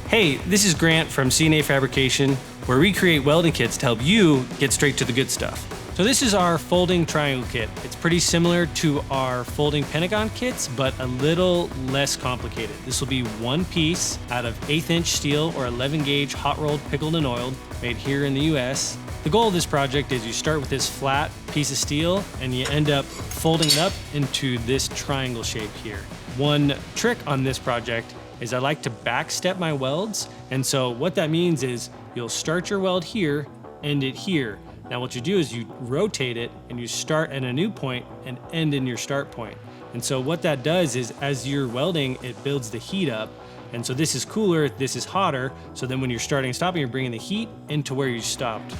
Hey, this is Grant from CNA Fabrication, where we create welding kits to help you get straight to the good stuff. So this is our folding triangle kit. It's pretty similar to our folding pentagon kits, but a little less complicated. This will be one piece out of 1/8 inch steel or 11 gauge hot rolled, pickled and oiled, made here in the US. The goal of this project is you start with this flat piece of steel and you end up folding it up into this triangle shape here. One trick on this project is I like to back step my welds. And so what that means is you'll start your weld here, end it here. Now what you do is you rotate it and you start at a new point and end in your start point. And so what that does is as you're welding, it builds the heat up. And so this is cooler, this is hotter. So then when you're starting and stopping, you're bringing the heat into where you stopped.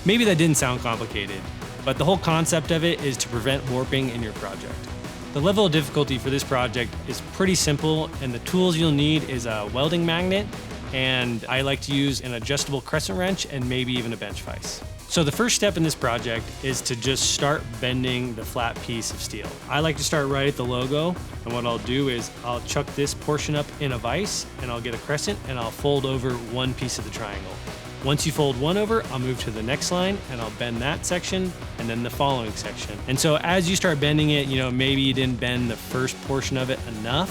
Maybe that didn't sound complicated, but the whole concept of it is to prevent warping in your project. The level of difficulty for this project is pretty simple, and the tools you'll need is a welding magnet, and I like to use an adjustable crescent wrench and maybe even a bench vise. So the first step in this project is to just start bending the flat piece of steel. I like to start right at the logo, and what I'll do is I'll chuck this portion up in a vise, and I'll get a crescent, and I'll fold over one piece of the triangle. Once you fold one over, I'll move to the next line and I'll bend that section and then the following section. And so as you start bending it, maybe you didn't bend the first portion of it enough,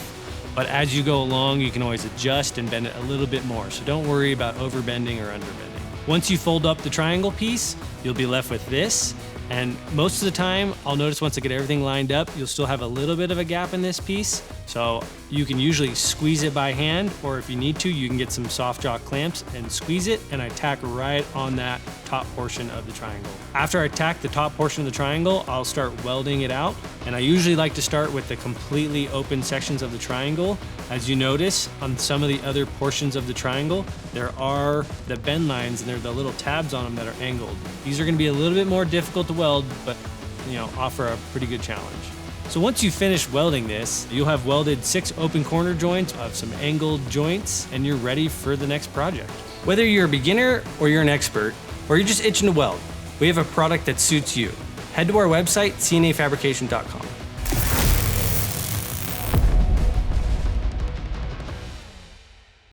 but as you go along, you can always adjust and bend it a little bit more. So don't worry about overbending or underbending. Once you fold up the triangle piece, you'll be left with this. And most of the time, I'll notice once I get everything lined up, you'll still have a little bit of a gap in this piece. So you can usually squeeze it by hand, or if you need to, you can get some soft jaw clamps and squeeze it, and I tack right on that top portion of the triangle. After I tack the top portion of the triangle, I'll start welding it out. And I usually like to start with the completely open sections of the triangle. As you notice, on some of the other portions of the triangle, there are the bend lines and there are the little tabs on them that are angled. These are gonna be a little bit more difficult to weld, but offer a pretty good challenge. So once you finish welding this, you'll have welded 6 open corner joints of some angled joints, and you're ready for the next project. Whether you're a beginner or you're an expert, or you're just itching to weld, we have a product that suits you. Head to our website, cnafabrication.com.